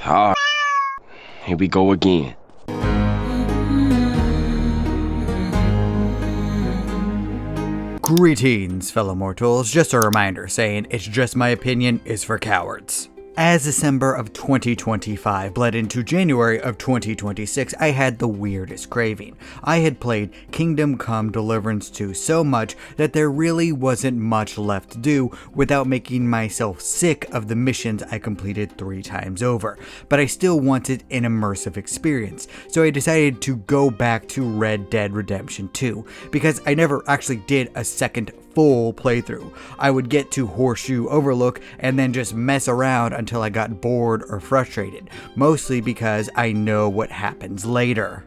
Ah, here we go again. Greetings, fellow mortals. Just a reminder saying it's just my opinion is for cowards. As December of 2025 bled into January of 2026, I had the weirdest craving. I had played Kingdom Come Deliverance 2 so much that there really wasn't much left to do without making myself sick of the missions I completed 3 times over. But I still wanted an immersive experience, so I decided to go back to Red Dead Redemption 2, because I never actually did a second full playthrough. I would get to Horseshoe Overlook and then just mess around until I got bored or frustrated, mostly because I know what happens later.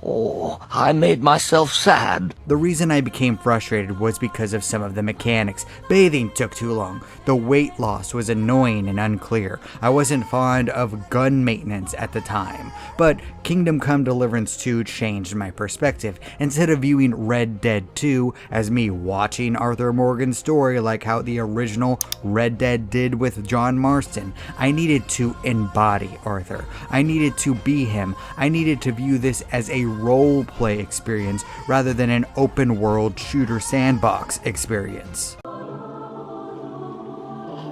Oh, I made myself sad. The reason I became frustrated was because of some of the mechanics. Bathing took too long. The weight loss was annoying and unclear. I wasn't fond of gun maintenance at the time. But Kingdom Come Deliverance 2 changed my perspective. Instead of viewing Red Dead 2 as me watching Arthur Morgan's story like how the original Red Dead did with John Marston, I needed to embody Arthur. I needed to be him. I needed to view this as a role-play experience rather than an open-world shooter sandbox experience. Oh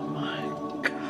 my God.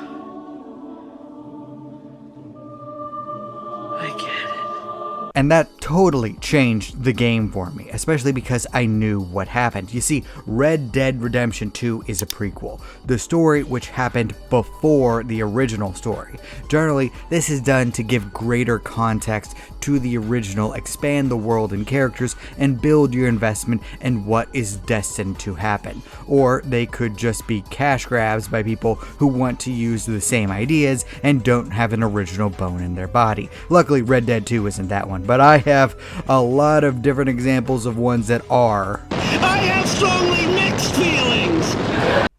I get it. And that totally changed the game for me, especially because I knew what happened. You see, Red Dead Redemption 2 is a prequel, the story which happened before the original story. Generally, this is done to give greater context to the original, expand the world and characters, and build your investment in what is destined to happen. Or they could just be cash grabs by people who want to use the same ideas and don't have an original bone in their body. Luckily, Red Dead 2 isn't that one, but I have a lot of different examples of ones that are. I have strongly mixed feelings!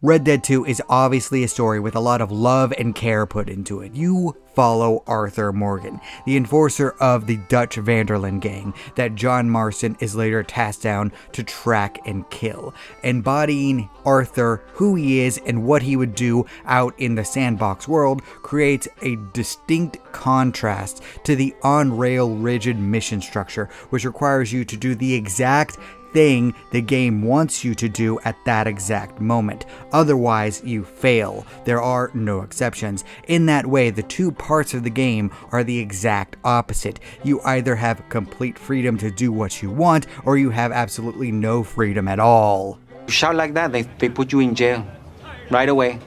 Red Dead 2 is obviously a story with a lot of love and care put into it. You follow Arthur Morgan, the enforcer of the Dutch Vanderlyn gang that John Marston is later tasked down to track and kill. Embodying Arthur, who he is, and what he would do out in the sandbox world creates a distinct contrast to the on-rail rigid mission structure, which requires you to do the exact thing the game wants you to do at that exact moment. Otherwise, you fail. There are no exceptions. In that way, the two parts of the game are the exact opposite. You either have complete freedom to do what you want, or you have absolutely no freedom at all. You shout like that, they put you in jail right away.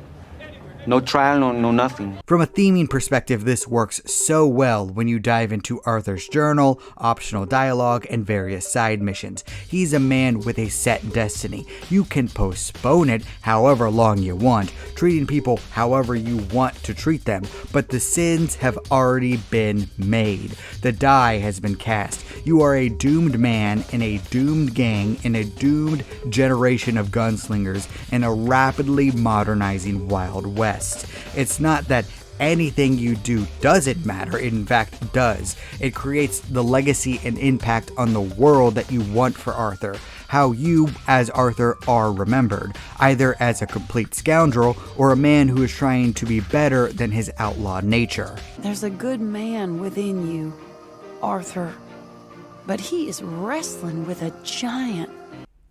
No trial, no nothing. From a theming perspective, this works so well when you dive into Arthur's journal, optional dialogue, and various side missions. He's a man with a set destiny. You can postpone it however long you want, treating people however you want to treat them, but the sins have already been made. The die has been cast. You are a doomed man in a doomed gang in a doomed generation of gunslingers in a rapidly modernizing Wild West. It's not that anything you do doesn't matter, it in fact does. It creates the legacy and impact on the world that you want for Arthur. How you, as Arthur, are remembered, either as a complete scoundrel or a man who is trying to be better than his outlaw nature. There's a good man within you, Arthur, but he is wrestling with a giant.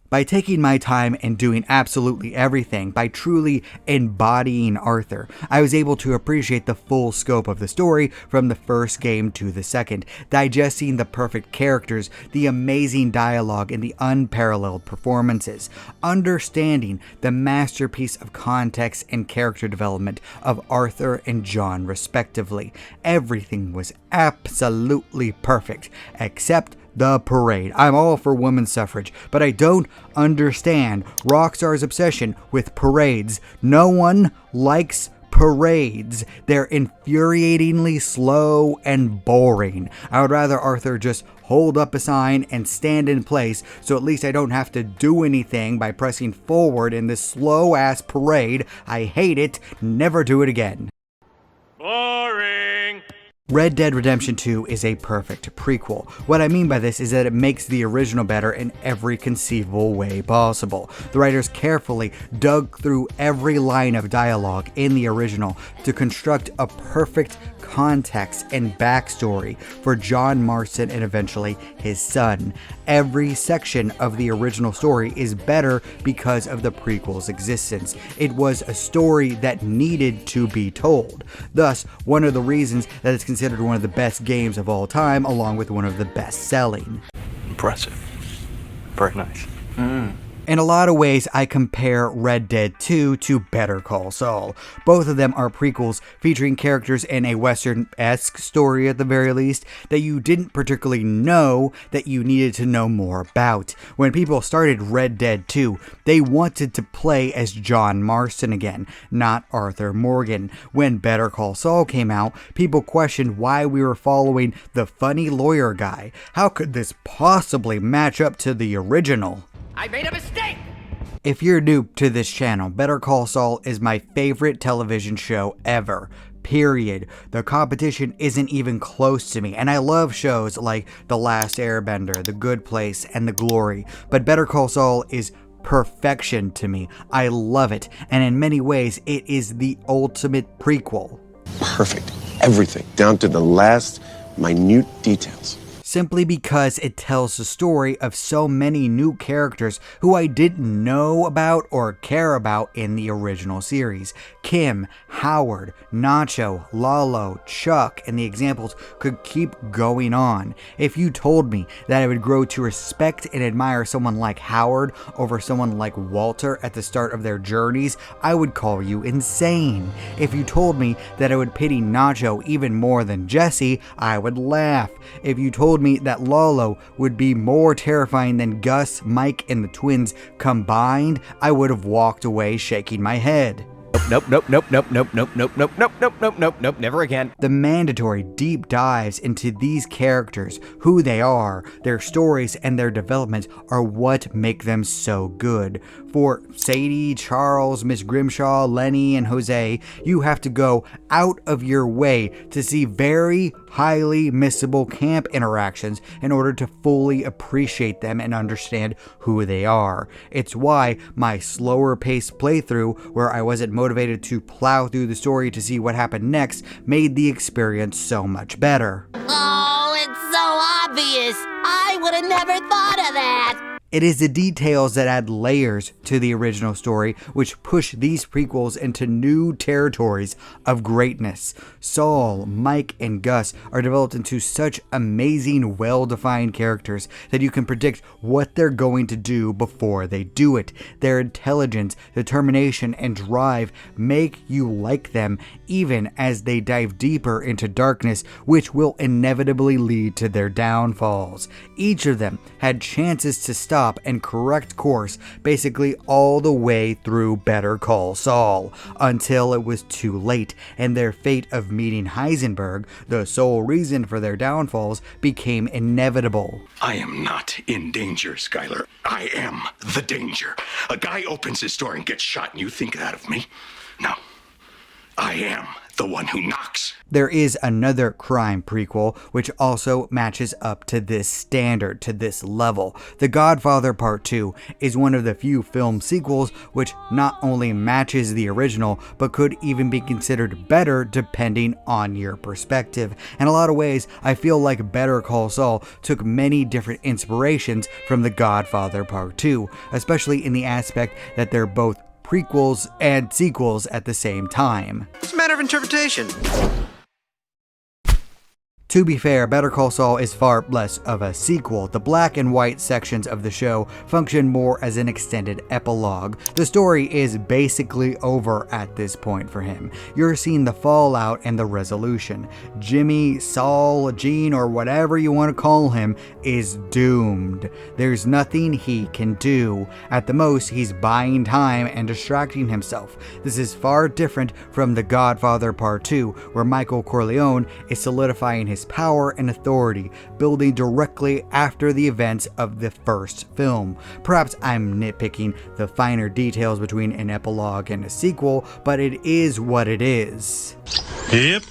By taking my time and doing absolutely everything, by truly embodying Arthur, I was able to appreciate the full scope of the story from the first game to the second, digesting the perfect characters, the amazing dialogue, and the unparalleled performances, understanding the masterpiece of context and character development of Arthur and John respectively. Everything was absolutely perfect, except the parade. I'm all for women's suffrage, but I don't understand Rockstar's obsession with parades. No one likes parades. They're infuriatingly slow and boring. I would rather Arthur just hold up a sign and stand in place, so at least I don't have to do anything by pressing forward in this slow-ass parade. I hate it. Never do it again. Boring! Red Dead Redemption 2 is a perfect prequel. What I mean by this is that it makes the original better in every conceivable way possible. The writers carefully dug through every line of dialogue in the original to construct a perfect context and backstory for John Marston and eventually his son. Every section of the original story is better because of the prequel's existence. It was a story that needed to be told. Thus, one of the reasons that it's considered one of the best games of all time, along with one of the best selling. Impressive. Very nice. In a lot of ways, I compare Red Dead 2 to Better Call Saul. Both of them are prequels featuring characters in a Western-esque story at the very least that you didn't particularly know that you needed to know more about. When people started Red Dead 2, they wanted to play as John Marston again, not Arthur Morgan. When Better Call Saul came out, people questioned why we were following the funny lawyer guy. How could this possibly match up to the original? I made a mistake! If you're new to this channel, Better Call Saul is my favorite television show ever. Period. The competition isn't even close to me, and I love shows like The Last Airbender, The Good Place, and The Glory, but Better Call Saul is perfection to me. I love it, and in many ways, it is the ultimate prequel. Perfect. Everything, down to the last minute details. Simply because it tells the story of so many new characters who I didn't know about or care about in the original series. Kim, Howard, Nacho, Lalo, Chuck, and the examples could keep going on. If you told me that I would grow to respect and admire someone like Howard over someone like Walter at the start of their journeys, I would call you insane. If you told me that I would pity Nacho even more than Jesse, I would laugh. If you told me that Lalo would be more terrifying than Gus, Mike, and the twins combined, I would have walked away shaking my head. Nope, never again. The mandatory deep dives into these characters, who they are, their stories, and their development are what make them so good. For Sadie, Charles, Miss Grimshaw, Lenny, and Jose, you have to go out of your way to see very highly missable camp interactions in order to fully appreciate them and understand who they are. It's why my slower paced playthrough, where I wasn't motivated to plow through the story to see what happened next, made the experience so much better. Oh, it's so obvious! I would have never thought of that! It is the details that add layers to the original story which push these prequels into new territories of greatness. Saul, Mike, and Gus are developed into such amazing, well-defined characters that you can predict what they're going to do before they do it. Their intelligence, determination, and drive make you like them even as they dive deeper into darkness, which will inevitably lead to their downfalls. Each of them had chances to stop and correct course basically all the way through Better Call Saul, until it was too late, and their fate of meeting Heisenberg, the sole reason for their downfalls, became inevitable. I am not in danger, Skylar. I am the danger. A guy opens his door and gets shot, and you think that of me? No. I am the one who knocks. There is another crime prequel which also matches up to this standard, to this level. The Godfather Part II is one of the few film sequels which not only matches the original, but could even be considered better depending on your perspective. In a lot of ways, I feel like Better Call Saul took many different inspirations from The Godfather Part II, especially in the aspect that they're both prequels and sequels at the same time. It's a matter of interpretation. To be fair, Better Call Saul is far less of a sequel. The black and white sections of the show function more as an extended epilogue. The story is basically over at this point for him. You're seeing the fallout and the resolution. Jimmy, Saul, Gene, or whatever you want to call him, is doomed. There's nothing he can do. At the most, he's buying time and distracting himself. This is far different from The Godfather Part II, where Michael Corleone is solidifying his power and authority, building directly after the events of the first film. Perhaps I'm nitpicking the finer details between an epilogue and a sequel, but it is what it is. Yep.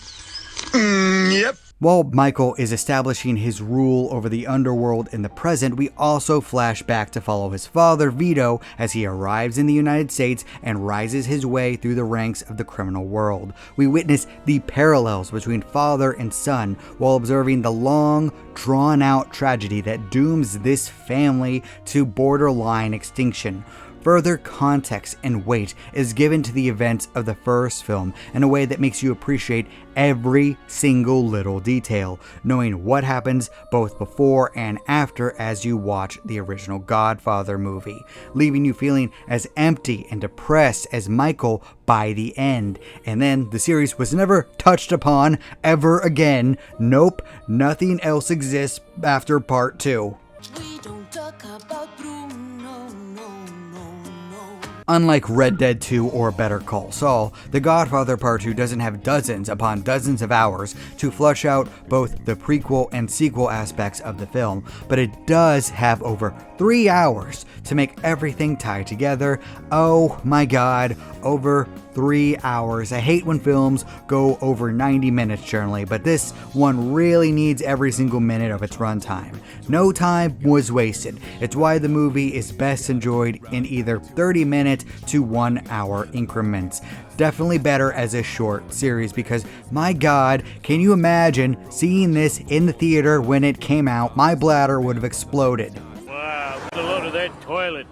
Yep. While Michael is establishing his rule over the underworld in the present, we also flash back to follow his father, Vito, as he arrives in the United States and rises his way through the ranks of the criminal world. We witness the parallels between father and son while observing the long, drawn-out tragedy that dooms this family to borderline extinction. Further context and weight is given to the events of the first film in a way that makes you appreciate every single little detail, knowing what happens both before and after as you watch the original Godfather movie, leaving you feeling as empty and depressed as Michael by the end. And then the series was never touched upon ever again. Nope, nothing else exists after part 2. We don't talk about Bruno, no, no. Unlike Red Dead 2 or Better Call Saul, The Godfather Part II doesn't have dozens upon dozens of hours to flush out both the prequel and sequel aspects of the film, but it does have over 3 hours to make everything tie together. Oh my god, over 3 hours. I hate when films go over 90 minutes generally, but this one really needs every single minute of its runtime. No time was wasted. It's why the movie is best enjoyed in either 30 minute to 1 hour increments. Definitely better as a short series because, my god, can you imagine seeing this in the theater when it came out? My bladder would have exploded. Wow, get a load of that toilet.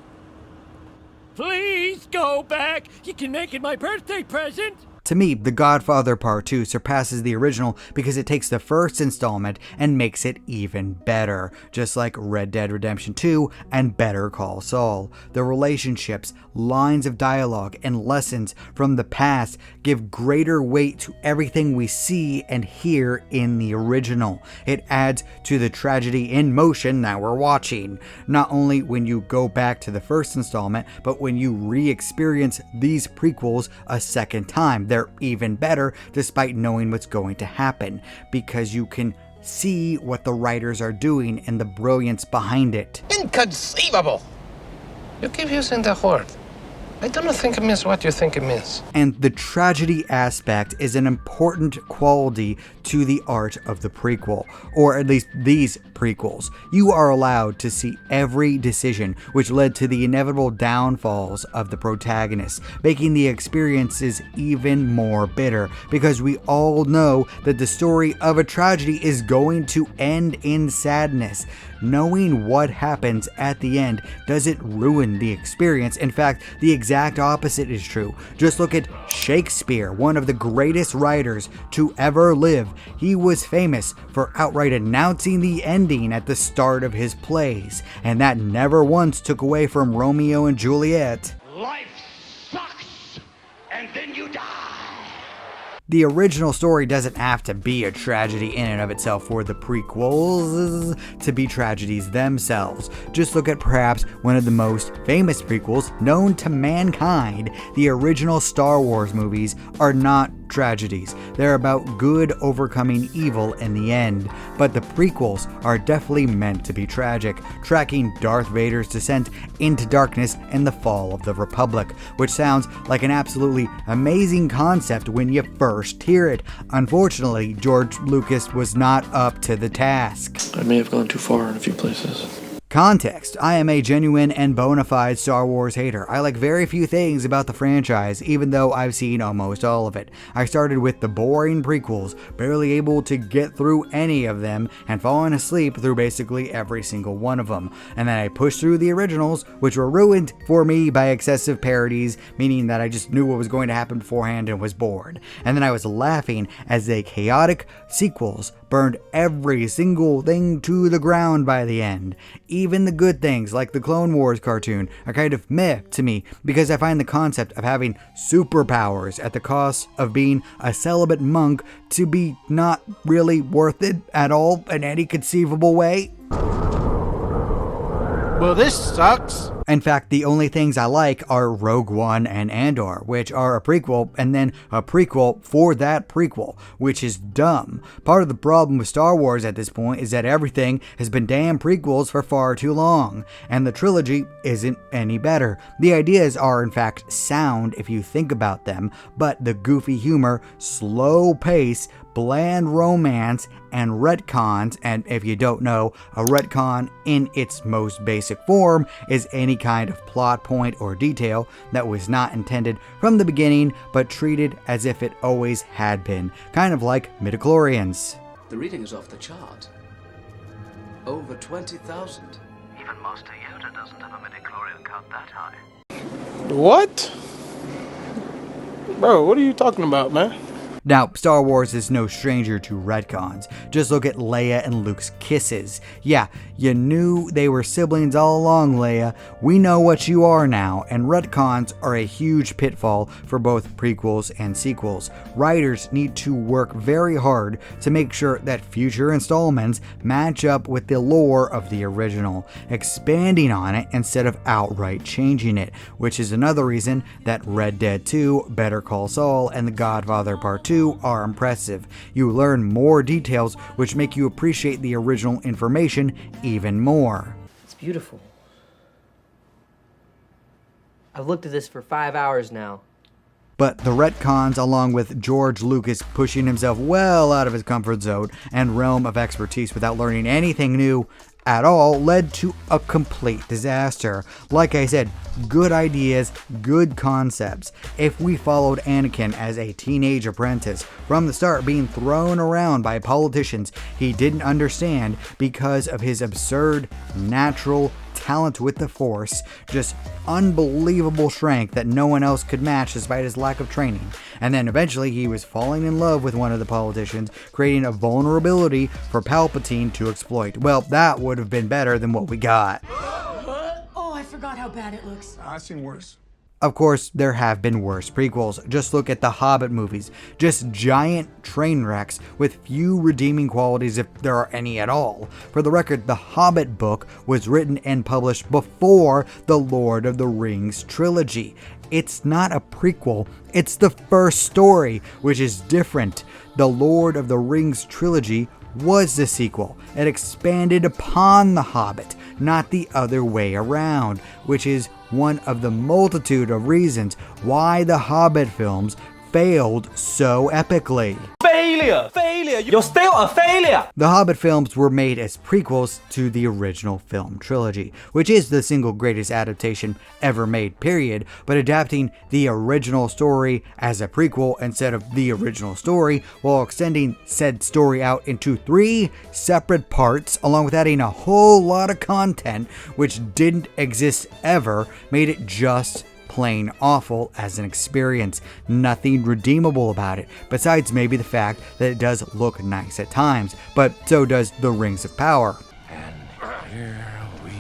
Please go back. You can make it my birthday present. To me, The Godfather Part II surpasses the original because it takes the first installment and makes it even better, just like Red Dead Redemption 2 and Better Call Saul. The relationships, lines of dialogue, and lessons from the past give greater weight to everything we see and hear in the original. It adds to the tragedy in motion that we're watching, not only when you go back to the first installment, but when you re-experience these prequels a second time. They're even better despite knowing what's going to happen, because you can see what the writers are doing and the brilliance behind it. Inconceivable! You keep using the word. I don't think it means what you think it means. And the tragedy aspect is an important quality to the art of the prequel, or at least these prequels. You are allowed to see every decision which led to the inevitable downfalls of the protagonists, making the experiences even more bitter, because we all know that the story of a tragedy is going to end in sadness. Knowing what happens at the end doesn't ruin the experience. In fact, the exact opposite is true. Just look at Shakespeare, one of the greatest writers to ever live. He was famous for outright announcing the ending at the start of his plays, and that never once took away from Romeo and Juliet. Life sucks, and then you die. The original story doesn't have to be a tragedy in and of itself for the prequels to be tragedies themselves. Just look at perhaps one of the most famous prequels known to mankind. The original Star Wars movies are not tragedies. They're about good overcoming evil in the end. But the prequels are definitely meant to be tragic, tracking Darth Vader's descent into darkness and the fall of the Republic, which sounds like an absolutely amazing concept when you first hear it. Unfortunately, George Lucas was not up to the task. I may have gone too far in a few places. Context: I am a genuine and bona fide Star Wars hater. I like very few things about the franchise, even though I've seen almost all of it. I started with the boring prequels, barely able to get through any of them, and falling asleep through basically every single one of them. And then I pushed through the originals, which were ruined for me by excessive parodies, meaning that I just knew what was going to happen beforehand and was bored. And then I was laughing as the chaotic sequels burned every single thing to the ground by the end. Even the good things, like the Clone Wars cartoon, are kind of meh to me, because I find the concept of having superpowers at the cost of being a celibate monk to be not really worth it at all in any conceivable way. Well, this sucks. In fact, the only things I like are Rogue One and Andor, which are a prequel and then a prequel for that prequel, which is dumb. Part of the problem with Star Wars at this point is that everything has been damn prequels for far too long, and the trilogy isn't any better. The ideas are in fact sound if you think about them, but the goofy humor, slow pace, bland romance and retcons. And if you don't know, a retcon in its most basic form is any kind of plot point or detail that was not intended from the beginning but treated as if it always had been, kind of like midichlorians. The reading is off the chart. Over 20,000. Even Master Yoda doesn't have a midichlorian count that high. What? Bro, what are you talking about, man? Now, Star Wars is no stranger to retcons. Just look at Leia and Luke's kisses. Yeah, you knew they were siblings all along, Leia. We know what you are now, and retcons are a huge pitfall for both prequels and sequels. Writers need to work very hard to make sure that future installments match up with the lore of the original, expanding on it instead of outright changing it, which is another reason that Red Dead 2, Better Call Saul, and The Godfather Part II are impressive. You learn more details which make you appreciate the original information even more. It's beautiful. I've looked at this for 5 hours now. But the retcons, along with George Lucas pushing himself well out of his comfort zone and realm of expertise without learning anything new at all, led to a complete disaster. Like I said, good ideas, good concepts. If we followed Anakin as a teenage apprentice from the start, being thrown around by politicians he didn't understand because of his absurd natural talent with the Force, just unbelievable strength that no one else could match despite his lack of training. And then eventually he was falling in love with one of the politicians, creating a vulnerability for Palpatine to exploit. Well, that would have been better than what we got. Oh, I forgot how bad it looks. I've seen worse. Of course, there have been worse prequels. Just look at the Hobbit movies. Just giant train wrecks with few redeeming qualities, if there are any at all. For the record, the Hobbit book was written and published before the Lord of the Rings trilogy. It's not a prequel, it's the first story, which is different. The Lord of the Rings trilogy was the sequel. It expanded upon The Hobbit, not the other way around, which is one of the multitude of reasons why the Hobbit films failed so epically. Failure! Failure! You're still a failure! The Hobbit films were made as prequels to the original film trilogy, which is the single greatest adaptation ever made, period, but adapting the original story as a prequel instead of the original story, while extending said story out into 3 separate parts, along with adding a whole lot of content which didn't exist ever, made it just plain awful as an experience. Nothing redeemable about it, besides maybe the fact that it does look nice at times, but so does the Rings of Power. And here we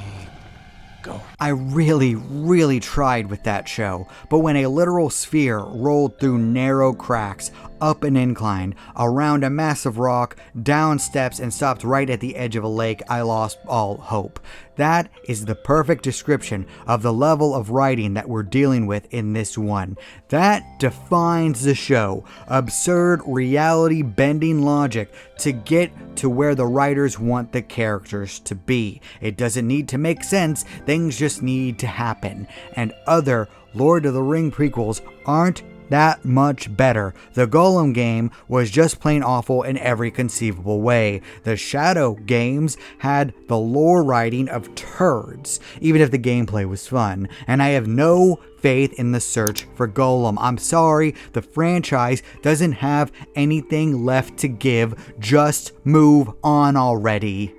go. I really tried with that show, but when a literal sphere rolled through narrow cracks, up an incline, around a massive rock, down steps, and stopped right at the edge of a lake, I lost all hope. That is the perfect description of the level of writing that we're dealing with in this one. That defines the show. Absurd reality-bending logic to get to where the writers want the characters to be. It doesn't need to make sense, things just need to happen. And other Lord of the Ring prequels aren't that much better. The Gollum game was just plain awful in every conceivable way. The Shadow games had the lore writing of turds, even if the gameplay was fun. And I have no faith in the search for Gollum. I'm sorry, the franchise doesn't have anything left to give. Just move on already.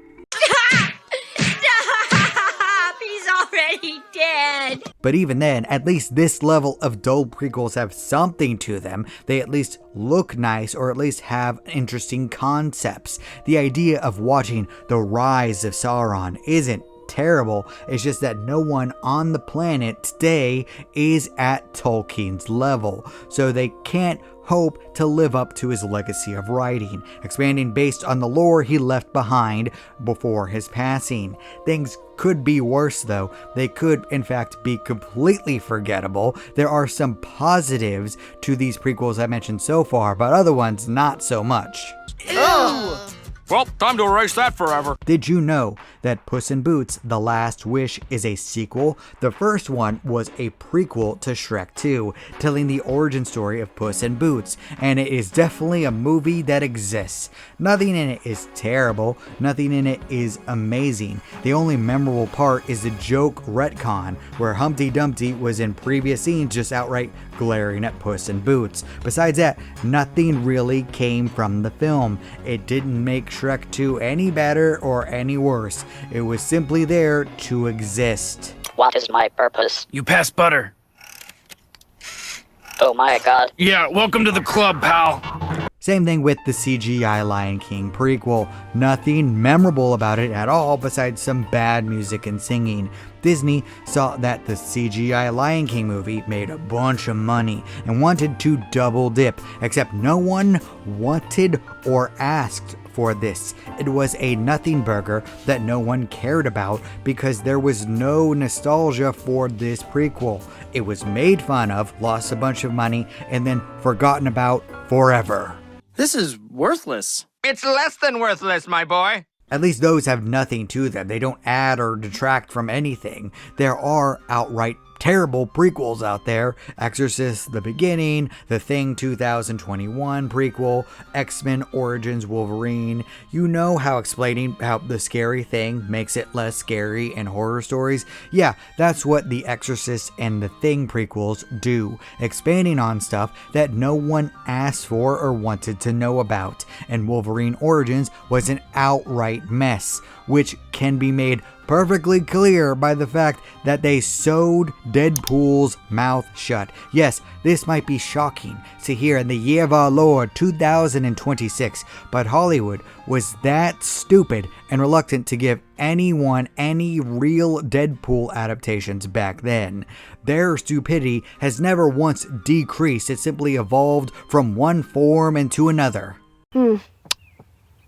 Dead. But even then, at least this level of dull prequels have something to them. They at least look nice, or at least have interesting concepts. The idea of watching the rise of Sauron isn't terrible. It's just that no one on the planet today is at Tolkien's level, so they can't hope to live up to his legacy of writing, expanding based on the lore he left behind before his passing. Things could be worse though. They could in fact be completely forgettable. There are some positives to these prequels I mentioned so far, but other ones not so much. Ew. Well, time to erase that forever. Did you know that Puss in Boots: The Last Wish is a sequel? The first one was a prequel to Shrek 2, telling the origin story of Puss in Boots, and it is definitely a movie that exists. Nothing in it is terrible, nothing in it is amazing. The only memorable part is the joke retcon, where Humpty Dumpty was in previous scenes just outright glaring at Puss in Boots. Besides that, nothing really came from the film. It didn't make Shrek 2 any better or any worse. It was simply there to exist. What is my purpose? You pass butter. Oh my god. Yeah, welcome to the club, pal. Same thing with the CGI Lion King prequel. Nothing memorable about it at all besides some bad music and singing. Disney saw that the CGI Lion King movie made a bunch of money and wanted to double dip, except no one wanted or asked for this. It was a nothing burger that no one cared about because there was no nostalgia for this prequel. It was made fun of, lost a bunch of money, and then forgotten about forever. This is worthless. It's less than worthless, my boy. At least those have nothing to them. They don't add or detract from anything. There are outright terrible prequels out there. Exorcist: The Beginning, The Thing 2021 prequel, X-Men Origins Wolverine. You know how explaining how the scary thing makes it less scary in horror stories? Yeah, that's what The Exorcist and The Thing prequels do, expanding on stuff that no one asked for or wanted to know about. And Wolverine Origins was an outright mess, which can be made perfectly clear by the fact that they sewed Deadpool's mouth shut. Yes, this might be shocking to hear in the year of our Lord 2026, but Hollywood was that stupid and reluctant to give anyone any real Deadpool adaptations back then. Their stupidity has never once decreased, it simply evolved from one form into another.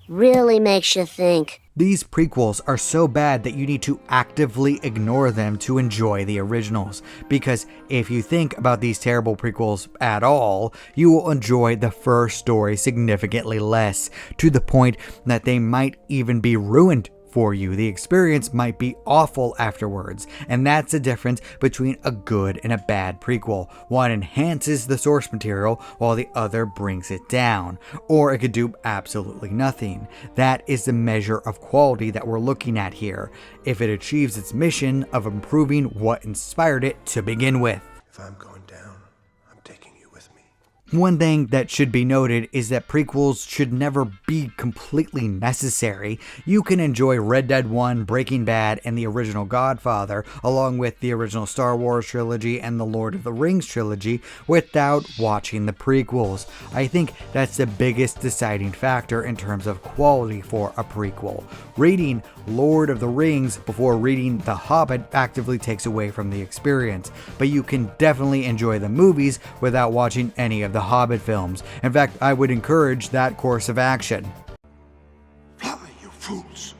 Really makes you think. These prequels are so bad that you need to actively ignore them to enjoy the originals, because if you think about these terrible prequels at all, you will enjoy the first story significantly less, to the point that they might even be ruined for you. The experience might be awful afterwards, and that's the difference between a good and a bad prequel. One enhances the source material while the other brings it down, or it could do absolutely nothing. That is the measure of quality that we're looking at here, if it achieves its mission of improving what inspired it to begin with. If I'm going down, I'm taking you with me. One thing that should be noted is that prequels should never be completely necessary. You can enjoy Red Dead 1, Breaking Bad, and the original Godfather, along with the original Star Wars trilogy and the Lord of the Rings trilogy, without watching the prequels. I think that's the biggest deciding factor in terms of quality for a prequel. Reading Lord of the Rings before reading The Hobbit actively takes away from the experience, but you can definitely enjoy the movies without watching any of the Hobbit films. In fact, I would encourage that course of action. Fly, you fools.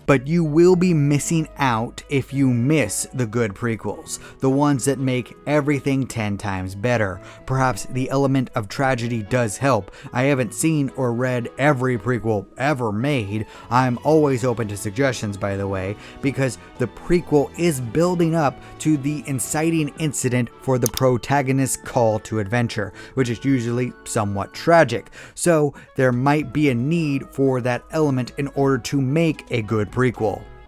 But you will be missing out if you miss the good prequels, the ones that make everything 10 times better. Perhaps the element of tragedy does help. I haven't seen or read every prequel ever made. I'm always open to suggestions, by the way, because the prequel is building up to the inciting incident for the protagonist's call to adventure, which is usually somewhat tragic. So there might be a need for that element in order to make a good prequel.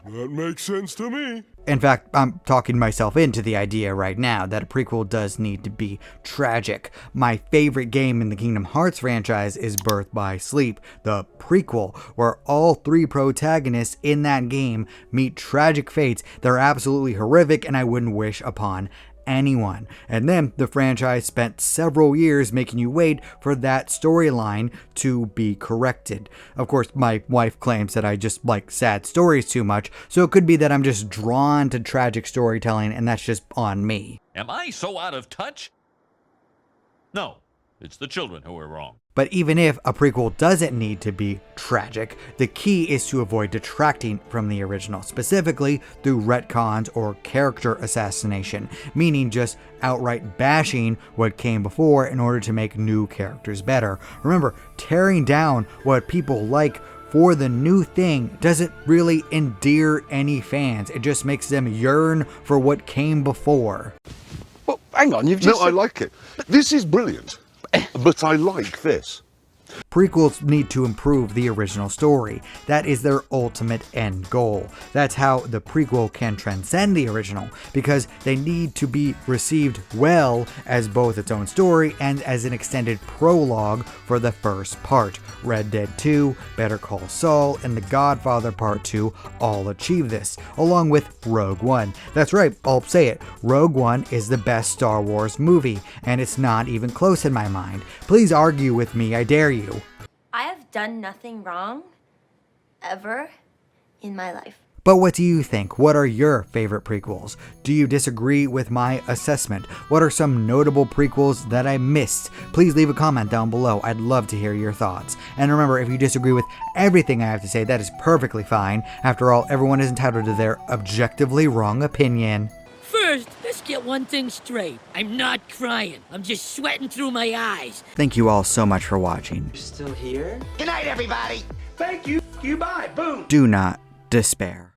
That makes sense to me. In fact, I'm talking myself into the idea right now that a prequel does need to be tragic. My favorite game in the Kingdom Hearts franchise is Birth by Sleep, the prequel, where all 3 protagonists in that game meet tragic fates that are absolutely horrific and I wouldn't wish upon anyone. And then the franchise spent several years making you wait for that storyline to be corrected. Of course, my wife claims that I just like sad stories too much, so it could be that I'm just drawn to tragic storytelling and that's just on me. Am I so out of touch? No, It's the children who are wrong. But even if a prequel doesn't need to be tragic, the key is to avoid detracting from the original, specifically through retcons or character assassination, meaning just outright bashing what came before in order to make new characters better. Remember, tearing down what people like for the new thing doesn't really endear any fans. It just makes them yearn for what came before. Well, hang on, you've just... No, I like it. This is brilliant. But I like this. Prequels need to improve the original story. That is their ultimate end goal. That's how the prequel can transcend the original, because they need to be received well as both its own story and as an extended prologue for the first part. Red Dead 2, Better Call Saul, and The Godfather Part II all achieve this, along with Rogue One. That's right, I'll say it. Rogue One is the best Star Wars movie, and it's not even close in my mind. Please argue with me, I dare you. I have done nothing wrong, ever, in my life. But what do you think? What are your favorite prequels? Do you disagree with my assessment? What are some notable prequels that I missed? Please leave a comment down below. I'd love to hear your thoughts. And remember, if you disagree with everything I have to say, that is perfectly fine. After all, everyone is entitled to their objectively wrong opinion. First, let's get one thing straight. I'm not crying. I'm just sweating through my eyes. Thank you all so much for watching. You're still here? Good night, everybody. Thank you. You bye. Boom. Do not despair.